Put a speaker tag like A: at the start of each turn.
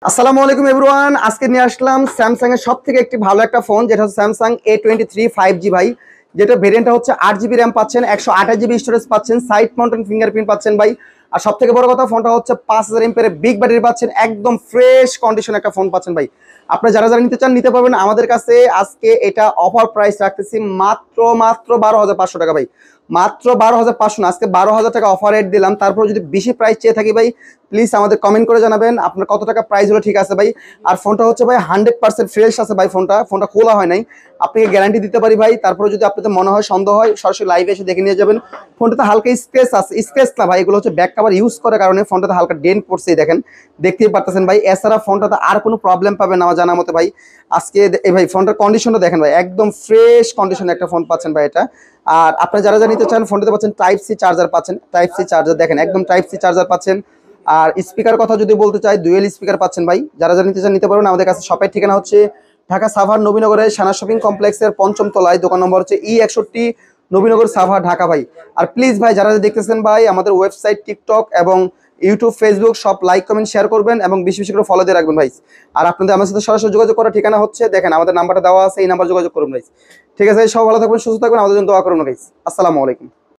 A: আসসালামু আলাইকুম এভরিওয়ান। আজকে নিয়ে আসলাম স্যামসাং এর সবথেকে একটি ভালো একটা ফোন, যেটা হচ্ছে স্যামসাং A23 5G ভাই। যেটা ভেরিয়েন্টটা হচ্ছে 8GB র্যাম পাচ্ছেন, 128GB স্টোরেজ পাচ্ছেন, সাইড মাউন্টেন ফিঙ্গারপ্রিন্ট পাচ্ছেন ভাই। আর সবথেকে বড় কথা, ফোনটা হচ্ছে 5000 এমপিএর বিগ ব্যাটারি পাচ্ছেন, একদম ফ্রেশ কন্ডিশন একটা ফোন পাচ্ছেন ভাই। আপনারা যারা যারা নিতে চান নিতে পারবেন আমাদের কাছে। আজকে এটা অফার প্রাইস রাখতেছি মাত্র 12,500 টাকা ভাই। মাত্র 12,500 না, আজকে 12,000 টাকা অফার রেট দিলাম। তারপর যদি বেশি প্রাইস চেয়ে থাকি ভাই, প্লিজ আমাদের কমেন্ট করে জানাবেন আপনার কত টাকা প্রাইস হলো ঠিক আছে ভাই। আর ফোনটা হচ্ছে ভাই 100% ফ্রেশ আছে ভাই। ফোনটা খোলা হয় নাই, আপনাকে গ্যারান্টি দিতে পারি ভাই। তারপরে যদি আপনাদের মনে হয় সন্দেহ হয়, সরাসরি লাইভে এসে দেখে নিয়ে যাবেন। ফোনটাতে হালকা স্ক্র্যাচ আছে, স্ক্র্যাচ না ভাই, এগুলো হচ্ছে ব্যাক কভার ইউজ করার কারণে ফোনটাতে হালকা ডেন্ট পড়ছে, দেখেন, দেখতেই পারতেছেন ভাই। এছাড়া ফোনটাতে আর কোনো প্রবলেম পাবেন না আমার জানা মতে ভাই। আজকে এই ভাই ফোনটার কন্ডিশনটা দেখেন ভাই, একদম ফ্রেশ কন্ডিশনে একটা ফোন পাচ্ছেন ভাই এটা। আর আপনারা যারা যারা নিতে চান, ফোনটাতে পাচ্ছেন টাইপ সি চার্জার পাচ্ছেন, টাইপ সি চার্জার দেখেন, একদম টাইপ সি চার্জার পাচ্ছেন। আর স্পিকার কথা যদি বলতে চাই, ডুয়েল স্পিকার পাচ্ছেন ভাই। যারা যারা নিতে চান নিতে পারবেন আমাদের কাছে। শপের ঠিকানা হচ্ছে ঢাকা সাভার নবীনগরে সানা শপিং কমপ্লেক্সের 5ম তলায়, দোকান নম্বর হচ্ছে E61, নবীনগর সাভার, ঢাকা ভাই। আর প্লিজ ভাই যারা দেখতেছেন ভাই, আমাদের ওয়েবসাইট, টিকটক এবং ইউটিউব, ফেসবুক সব লাইক কমেন্ট শেয়ার করবেন এবং বেশি বেশি করে ফলো দিয়ে রাখবেন ভাই। আর আপনাদের আমার সাথে সরাসরি যোগাযোগ করার ঠিকানা হচ্ছে দেখেন, আমাদের নাম্বারটা দেওয়া আছে, এই নাম্বার যোগাযোগ করুন ভাই। ঠিক আছে, সব ভালো থাকবেন, সুস্থ থাকবেন, আমাদের জন্য দোয়া করুন ভাই। আসসালামু আলাইকুম।